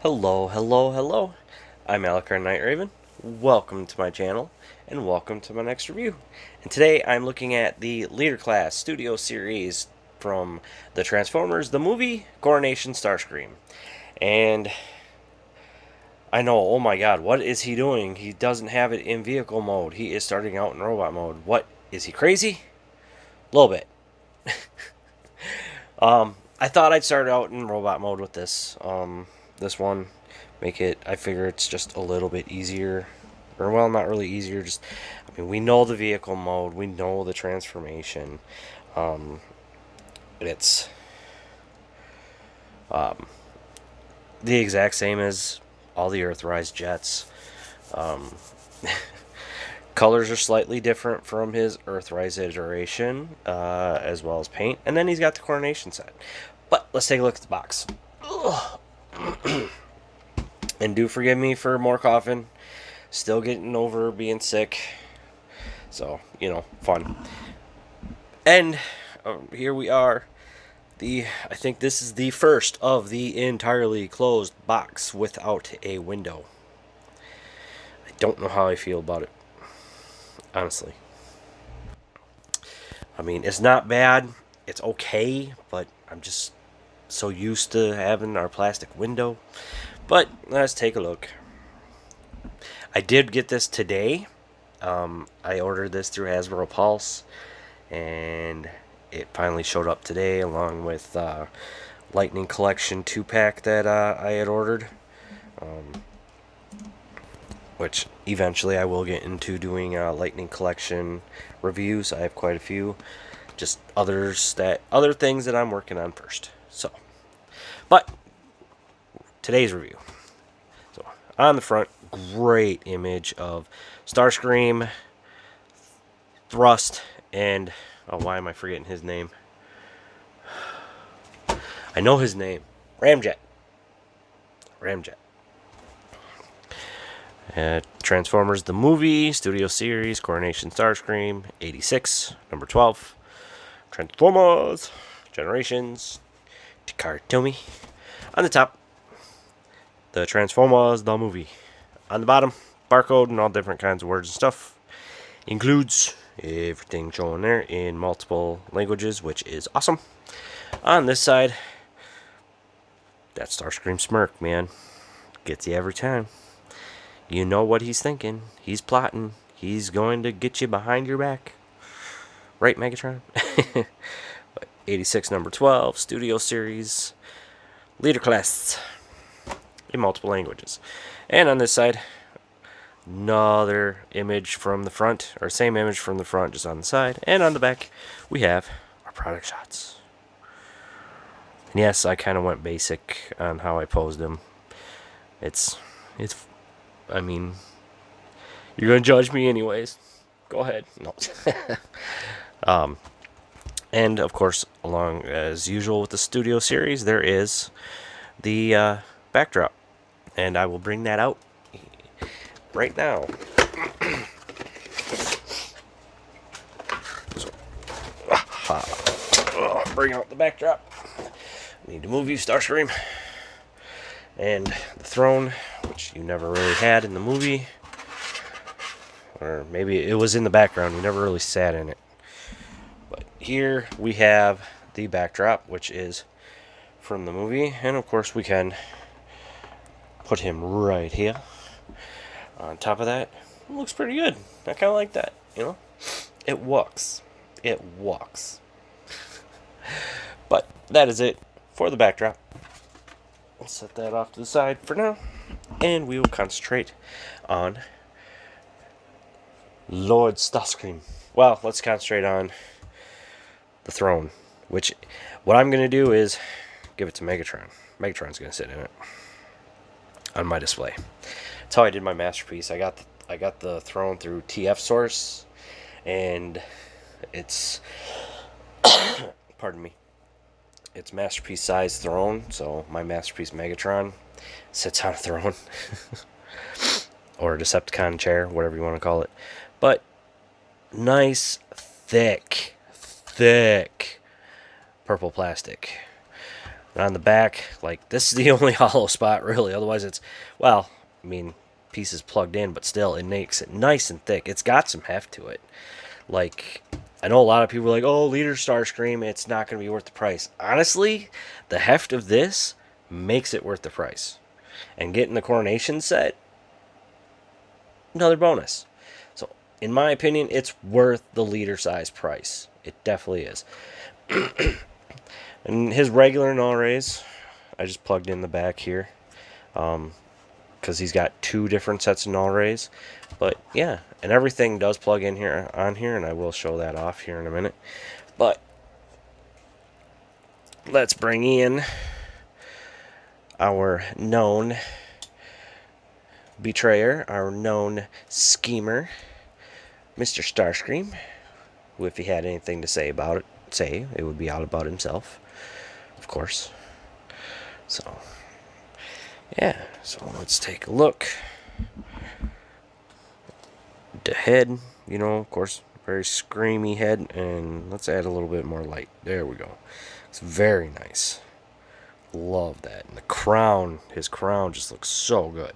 Hello, hello, hello. I'm Alucard Night Raven. Welcome to my channel, and welcome to my next review. And today I'm looking at the Leader Class Studio Series from the Transformers, the movie Coronation Starscream. And I know, oh my god, what is he doing? He doesn't have it in vehicle mode. He is starting out in robot mode. What? Is he crazy? A little bit. I thought I'd start out in robot mode with this. This one, make it. I figure it's just a little bit easier, or well, not really easier. Just, I mean, we know the vehicle mode, we know the transformation. It's the exact same as all the Earthrise jets. Colors are slightly different from his Earthrise iteration, as well as paint. And then he's got the Coronation set. But let's take a look at the box. And do forgive me for more coughing. Still getting over being sick. So, you know, fun. And here we are. I think this is the first of the entirely closed box without a window. I don't know how I feel about it, honestly. I mean, it's not bad. It's okay, but I'm just so used to having our plastic window. But let's take a look. I did get this today. I ordered this through Hasbro Pulse, and it finally showed up today along with Lightning Collection 2-pack that I had ordered. Which eventually I will get into doing Lightning Collection reviews. I have quite a few. Just other things that I'm working on first. So, but today's review. So on the front, great image of Starscream, Thrust, and oh, why am I forgetting his name? I know his name. Ramjet. Transformers the movie, Studio Series, Coronation Starscream, 86, number 12. Transformers, Generations, Takara. On the top, the Transformers the movie. On the bottom, barcode and all different kinds of words and stuff. Includes everything shown there in multiple languages, which is awesome. On this side, that Starscream smirk, man. Gets you every time. You know what he's thinking. He's plotting. He's going to get you behind your back. Right, Megatron? 86, number 12, Studio Series, Leader Class, in multiple languages. And on this side, another image from the front, or same image from the front, just on the side. And on the back, we have our product shots. And yes, I kind of went basic on how I posed them. I mean, you're going to judge me anyways. Go ahead. No. And of course, along as usual with the Studio Series, there is the backdrop. And I will bring that out right now. Bring out the backdrop. I need to move you, Starscream. And the throne, which you never really had in the movie. Or maybe it was in the background. You never really sat in it. But here we have the backdrop, which is from the movie. And of course we can put him right here. On top of that, it looks pretty good. I kind of like that, you know. It walks. It walks. But that is it for the backdrop. We'll set that off to the side for now. And we will concentrate on Lord Starscream. Well, let's concentrate on the throne. Which, what I'm going to do is give it to Megatron. Megatron's going to sit in it. On my display. That's how I did my masterpiece. I got the throne through TF Source. And it's... pardon me. It's masterpiece size throne, so my masterpiece Megatron sits on a throne. Or a Decepticon chair, whatever you want to call it. But nice, thick purple plastic. And on the back, like, this is the only hollow spot, really. Otherwise, it's, well, I mean, pieces plugged in, but still, it makes it nice and thick. It's got some heft to it. Like, I know a lot of people are like, oh, Leader Starscream, it's not going to be worth the price. Honestly, the heft of this makes it worth the price. And getting the Coronation set, another bonus. So, in my opinion, it's worth the Leader size price. It definitely is. And his regular null rays, I just plugged in the back here. Because he's got 2 different sets of null rays. But yeah, and everything does plug in here on here, and I will show that off here in a minute. But let's bring in our known betrayer, our known schemer, Mr. Starscream. Who, if he had anything to say about it, it would be out about himself, of course. So yeah, so let's take a look. The head, you know, of course, very screamy head, and let's add a little bit more light. There we go. It's very nice. Love that. And the crown, his crown just looks so good.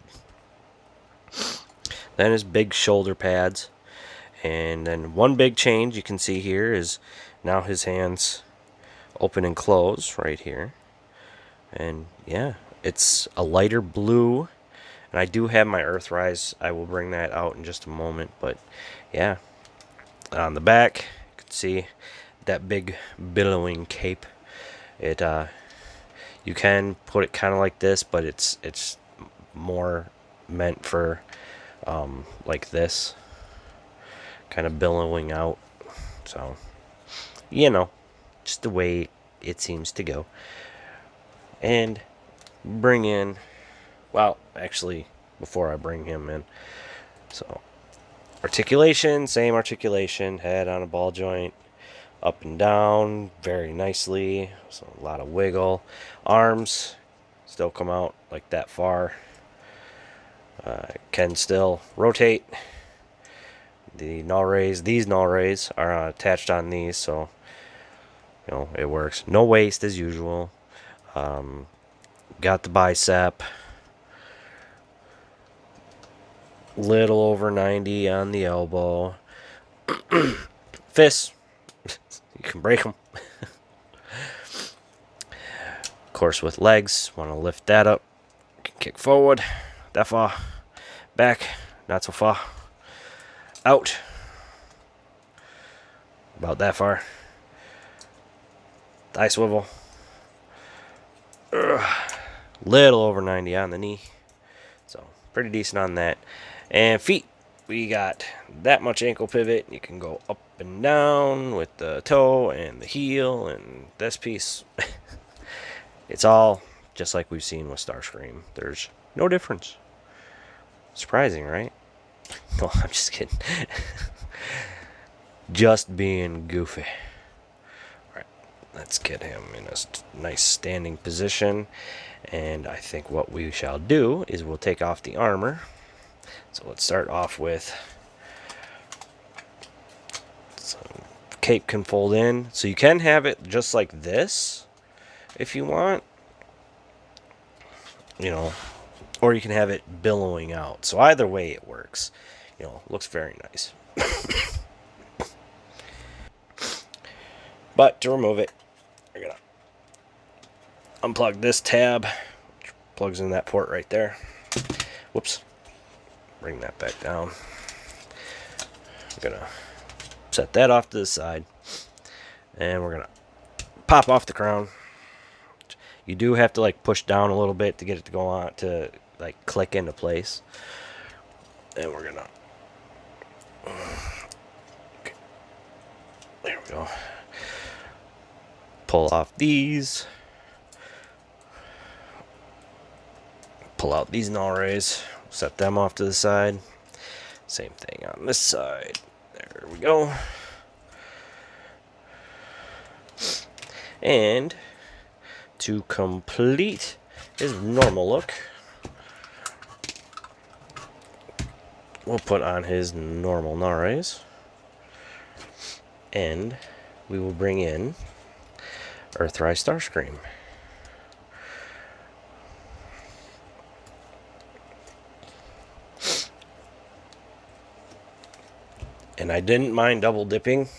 Then his big shoulder pads. And then one big change you can see here is now his hands open and close right here. And yeah, it's a lighter blue. And I do have my Earthrise. I will bring that out in just a moment. But yeah, on the back, you can see that big billowing cape. It you can put it kind of like this, but it's more meant for like this, kind of billowing out. So you know, just the way it seems to go. And bring in, well, actually, before I bring him in, so articulation, same articulation, head on a ball joint, up and down very nicely, so a lot of wiggle. Arms still come out like that far. Can still rotate. The null rays, these null rays are attached on these, so you know it works. No waste as usual. Got the bicep. Little over 90 on the elbow. Fists, you can break them. Of course, with legs, want to lift that up. Can kick forward, that far. Back, not so far. Out, about that far. Thigh swivel. Little over 90 on the knee. So, pretty decent on that. And feet, we got that much ankle pivot. You can go up and down with the toe and the heel and this piece. It's all just like we've seen with Starscream. There's no difference. Surprising, right? No, I'm just kidding. Just being goofy. Alright, let's get him in a nice standing position. And I think what we shall do is we'll take off the armor. So let's start off with, so cape can fold in. So you can have it just like this if you want, you know, or you can have it billowing out. So either way it works. You know, looks very nice. But to remove it, we're gonna unplug this tab, which plugs in that port right there. Whoops. Bring that back down. I'm gonna set that off to the side, and we're gonna pop off the crown. You do have to like push down a little bit to get it to go on, to like click into place. And we're gonna, okay, there we go. Pull off these. Pull out these null rays. Set them off to the side. Same thing on this side. There we go. And to complete his normal look, we'll put on his normal null rays. And we will bring in Earthrise Starscream. And I didn't mind double dipping,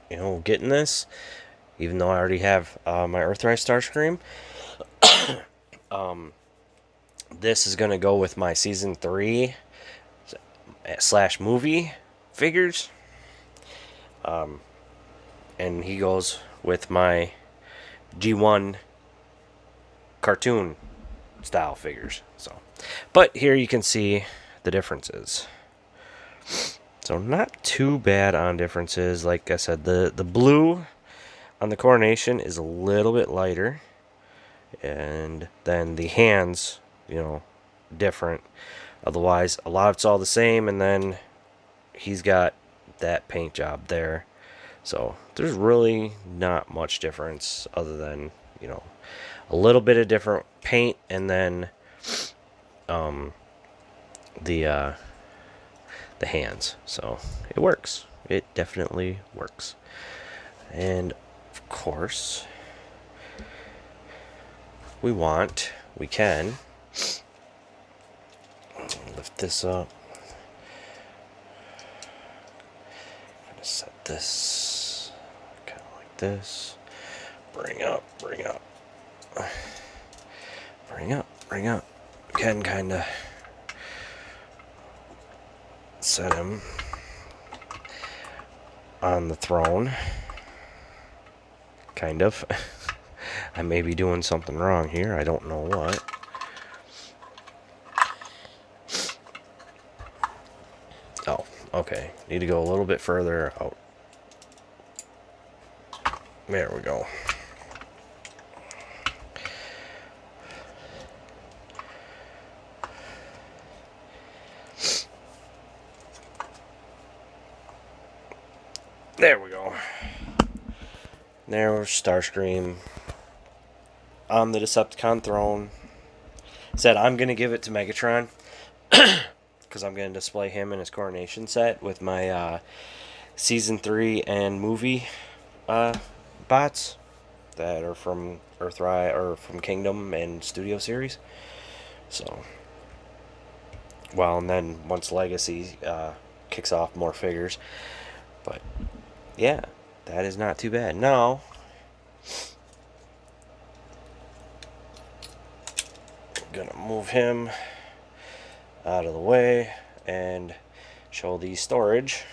getting this, even though I already have my Earthrise Starscream. This is going to go with my Season 3 / movie figures. And he goes with my G1 cartoon style figures. But here you can see the differences. So not too bad on differences. Like I said, the blue on the Coronation is a little bit lighter, and then the hands, different. Otherwise, a lot of it's all the same, and then he's got that paint job there. So there's really not much difference other than, a little bit of different paint, and then the hands. So it works. It definitely works. And of course, we can lift this up. I'm gonna set this kind of like this. Bring up. We can kind of set him on the throne. Kind of. I may be doing something wrong here. I don't know what. Oh, okay. Need to go a little bit further out. There we go. There we go. There's Starscream on the Decepticon throne. Said I'm going to give it to Megatron because I'm going to display him in his Coronation set with my Season 3 and movie bots that are from Earthrise or from Kingdom and Studio Series. So, well, and then once Legacy kicks off, more figures. But yeah, that is not too bad. Now, I'm gonna move him out of the way and show the storage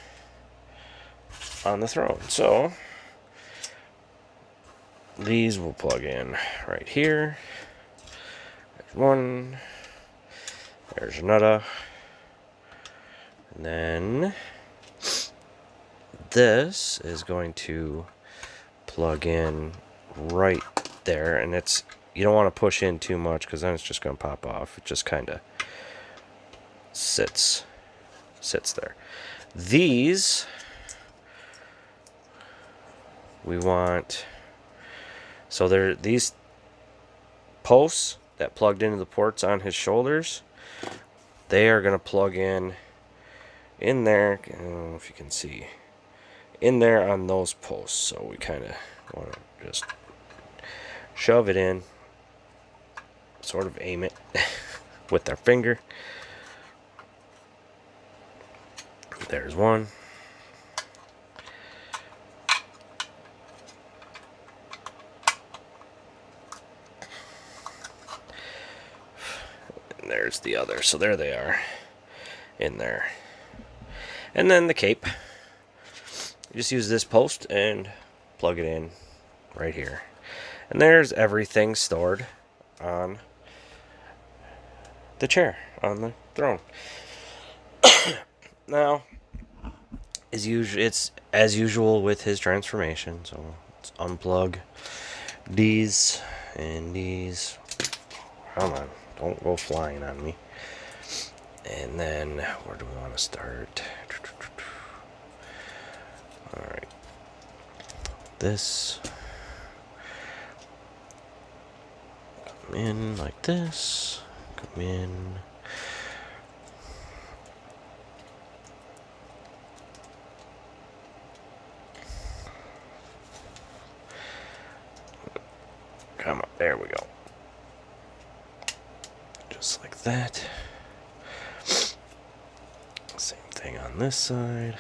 on the throne. So these will plug in right here. There's one. There's another. And then this is going to plug in right there, and you don't want to push in too much because then it's just going to pop off. It just kind of sits there. These we want, so there, these posts that plugged into the ports on his shoulders, they are going to plug in there. I don't know if you can see in there on those posts. So we kind of want to just shove it in, sort of aim it with our finger. There's one. And there's the other. So there they are in there. And then the cape. You just use this post and plug it in right here. And there's everything stored on the chair, on the throne. Now, it's as usual with his transformation. So let's unplug these and these. Come on, don't go flying on me. And then, where do we want to start? Alright. This. Come in like this. Come in. Come on, there we go. Just like that. Same thing on this side.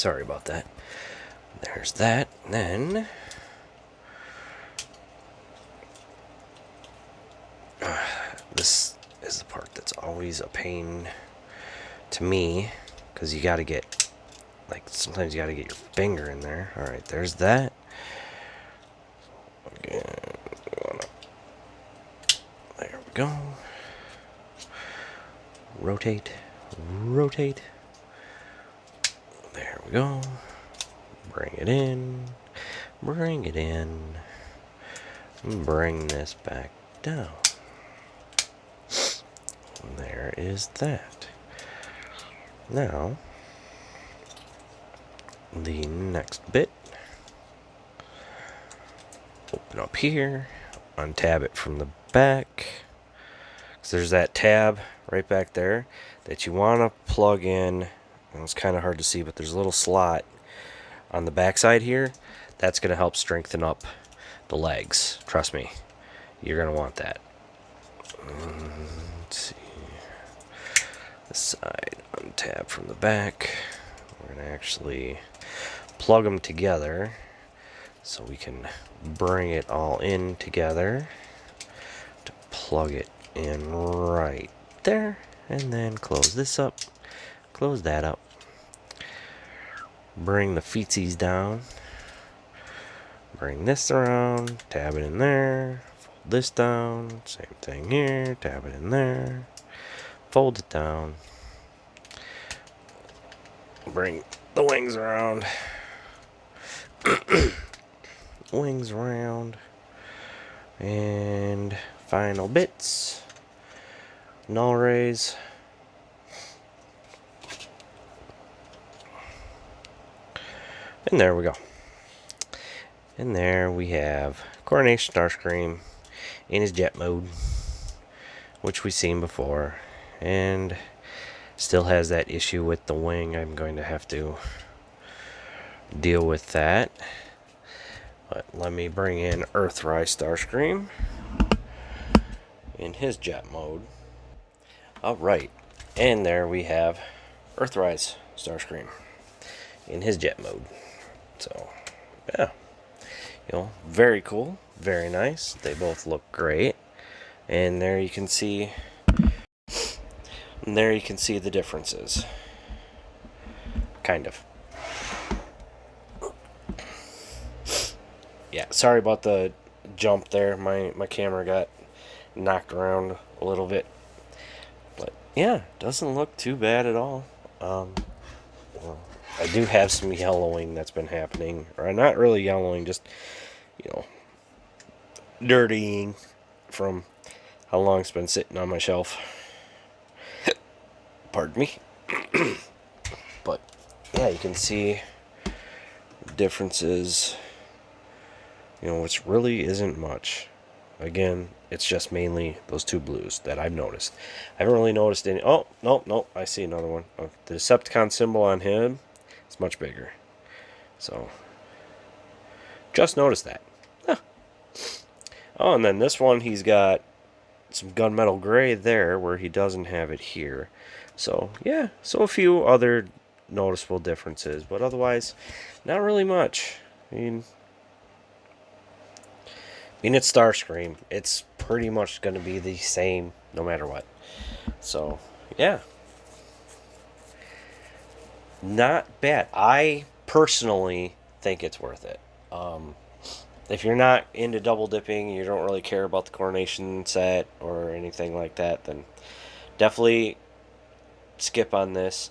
Sorry about that. There's that. Then this is the part that's always a pain to me, because you got to get, like, sometimes you got to get your finger in there. All right, there's that. Again, there we go. Rotate, rotate. There we go. Bring it in, bring it in, and bring this back down. There is that. Now, the next bit, open up here, untab it from the back, because there's that tab right back there that you want to plug in. And it's kind of hard to see, but there's a little slot on the back side here. That's going to help strengthen up the legs. Trust me, you're going to want that. Let's see. The side, untab from the back. We're going to actually plug them together so we can bring it all in together to plug it in right there. And then close this up, close that up. Bring the feetsies down. Bring this around, tab it in there, fold this down, same thing here, tab it in there, fold it down, bring the wings around, wings around, and final bits, null raise, and there we go. And there we have Coronation Starscream in his jet mode, which we've seen before, and still has that issue with the wing. I'm going to have to deal with that. But let me bring in Earthrise Starscream in his jet mode. Alright, and there we have Earthrise Starscream in his jet mode. So, yeah. You know, very cool, very nice. They both look great. And there you can see the differences. Kind of. Yeah, sorry about the jump there. My camera got knocked around a little bit. But yeah, doesn't look too bad at all. Well, I do have some yellowing that's been happening, or not really yellowing, just, you know, dirtying from how long it's been sitting on my shelf. Pardon me. But yeah, you can see differences, you know, which really isn't much. Again, it's just mainly those two blues that I've noticed. I haven't really noticed any. Oh, no, I see another one. Oh, the Decepticon symbol on him, it's much bigger. So, just noticed that. Huh. Oh, and then this one, he's got some gunmetal gray there where he doesn't have it here. So, yeah, so a few other noticeable differences, but otherwise, not really much. I mean, it's Starscream. It's pretty much going to be the same no matter what. So, yeah. Not bad. I personally think it's worth it. If you're not into double dipping, you don't really care about the Coronation set or anything like that, then definitely skip on this.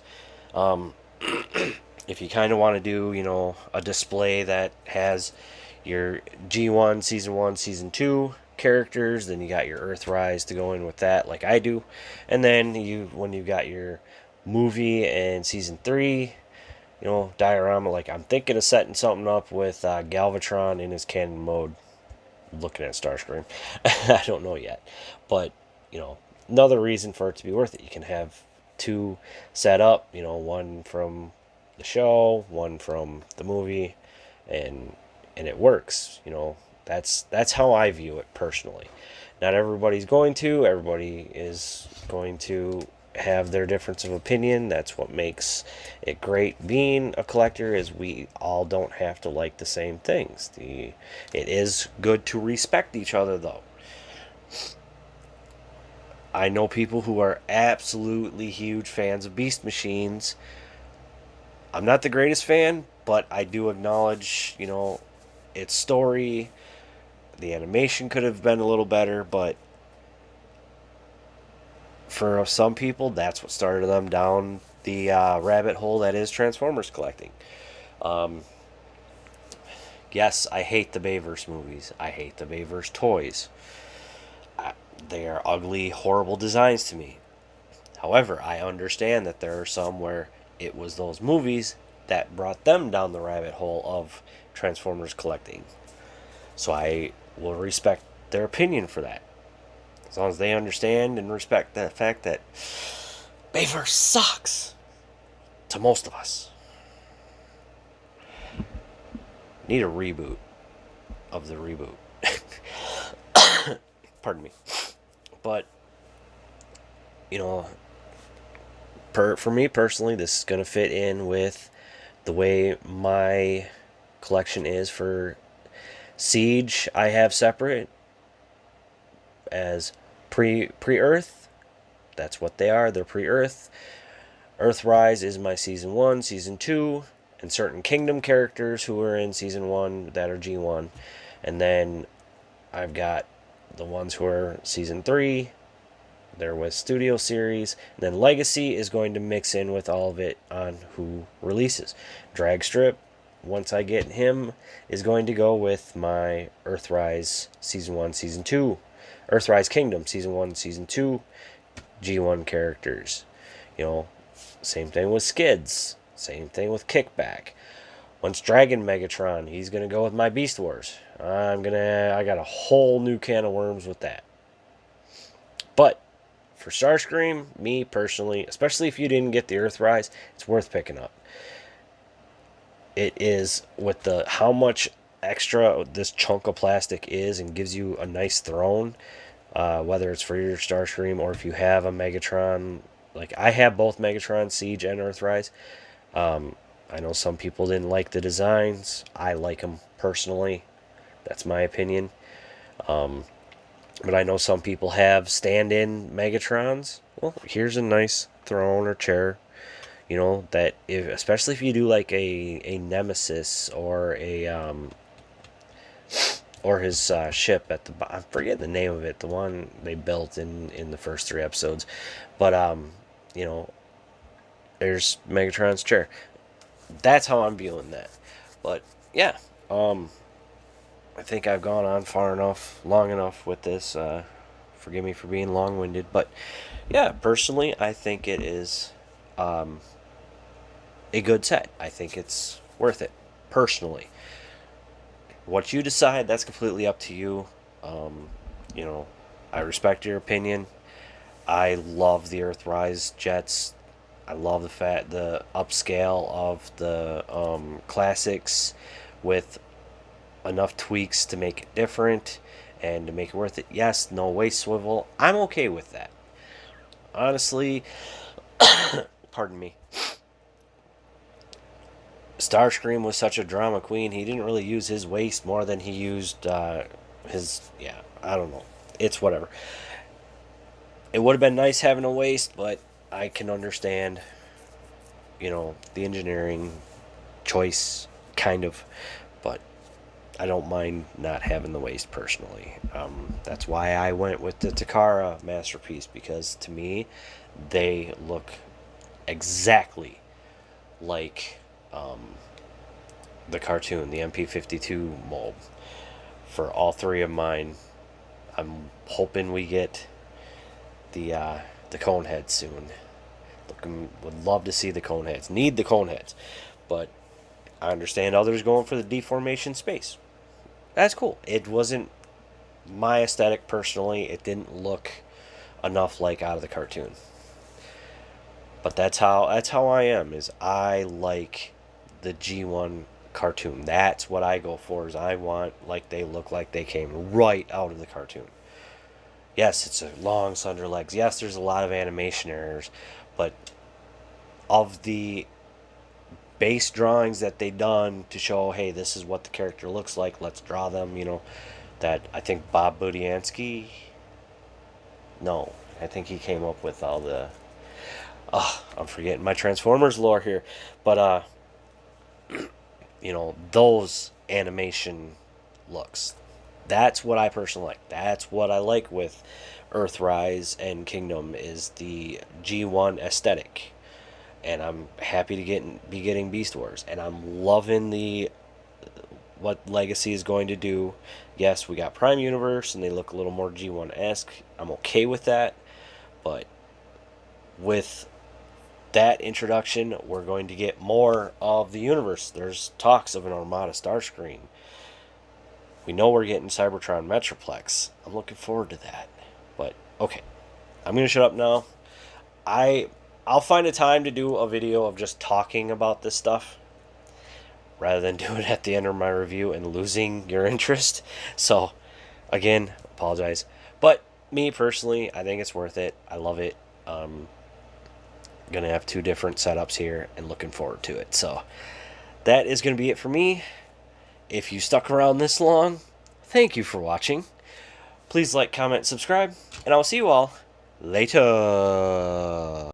If you kind of want to do, you know, a display that has your G1, Season 1, Season 2 characters, then you got your Earthrise to go in with that, like I do. And then when you've got your movie and Season 3, you know, diorama, like I'm thinking of setting something up with Galvatron in his canon mode. Looking at Starscream. I don't know yet. But, you know, another reason for it to be worth it. You can have two set up, you know, one from the show, one from the movie, and it works. You know, that's how I view it personally. Not everybody's going to. Everybody is going to have their difference of opinion. That's what makes it great being a collector, is we all don't have to like the same things. It is good to respect each other, though. I know people who are absolutely huge fans of Beast Machines. I'm not the greatest fan, but I do acknowledge, its story. The animation could have been a little better, but for some people, that's what started them down the rabbit hole that is Transformers collecting. Um, yes, I hate the Bayverse movies. I hate the Bayverse toys. They are ugly, horrible designs to me. However, I understand that there are some where it was those movies that brought them down the rabbit hole of Transformers collecting. So I will respect their opinion for that. As long as they understand and respect the fact that Bayverse sucks to most of us. Need a reboot of the reboot. Pardon me. But, for me personally, this is going to fit in with the way my collection is for Siege. I have separate as pre-Earth. That's what they are. They're pre-Earth. Earthrise is my Season 1, Season 2, and certain Kingdom characters who are in Season 1 that are G1. And then I've got the ones who are Season 3. They're with Studio Series. And then Legacy is going to mix in with all of it on who releases. Dragstrip, once I get him, is going to go with my Earthrise Season 1, Season 2. Earthrise Kingdom, Season 1, Season 2. G1 characters. Same thing with Skids. Same thing with Kickback. Once Dragon Megatron, he's going to go with my Beast Wars. I got a whole new can of worms with that. But for Starscream, me personally, especially if you didn't get the Earthrise, it's worth picking up. It is, with how much extra this chunk of plastic is, and gives you a nice throne, whether it's for your Starscream or if you have a Megatron. Like, I have both Megatron, Siege, and Earthrise. I know some people didn't like the designs. I like them personally. That's my opinion. But I know some people have stand-in Megatrons. Well, here's a nice throne or chair. That especially if you do like a Nemesis or or his ship at the I forget the name of it, the one they built in the first 3 episodes. But there's Megatron's chair. That's how I'm viewing that. But yeah, I think I've gone on long enough with this. Forgive me for being long-winded, but yeah, personally, I think it is a good set. I think it's worth it, personally. What you decide, that's completely up to you. I respect your opinion. I love the Earthrise jets. I love the upscale of the classics with enough tweaks to make it different and to make it worth it. Yes, no waist swivel. I'm okay with that. Honestly, pardon me. Starscream was such a drama queen. He didn't really use his waist more than he used his. Yeah, I don't know. It's whatever. It would have been nice having a waist, but I can understand, the engineering choice, kind of. But I don't mind not having the waist personally. That's why I went with the Takara Masterpiece, because to me, they look exactly like the cartoon, the MP52 mold. For all 3 of mine, I'm hoping we get the cone heads soon. Would love to see the cone heads. Need the cone heads, but I understand others going for the deformation space. That's cool. It wasn't my aesthetic personally. It didn't look enough like out of the cartoon. But that's how I am. Is I like the G1 cartoon. That's what I go for. Is I want like they look like they came right out of the cartoon. Yes, it's a long, slender legs. Yes, there's a lot of animation errors, but of the base drawings that they done to show, hey, this is what the character looks like, let's draw them, that I think Bob Budiansky, no, I think he came up with all the, I'm forgetting my Transformers lore here, but those animation looks. That's what I personally like. That's what I like with Earthrise and Kingdom is the G1 aesthetic. And I'm happy to be getting Beast Wars, and I'm loving the what Legacy is going to do. Yes, we got Prime Universe, and they look a little more G1-esque. I'm okay with that, but with that introduction, we're going to get more of the universe. There's talks of an Armada Starscream. We know we're getting Cybertron Metroplex. I'm looking forward to that. But okay, I'm gonna shut up now. I'll find a time to do a video of just talking about this stuff rather than do it at the end of my review and losing your interest. So, again, apologize. But me personally, I think it's worth it. I love it. Gonna have 2 different setups here and looking forward to it. So, that is gonna be it for me. If you stuck around this long, thank you for watching. Please like, comment, subscribe, and I'll see you all later.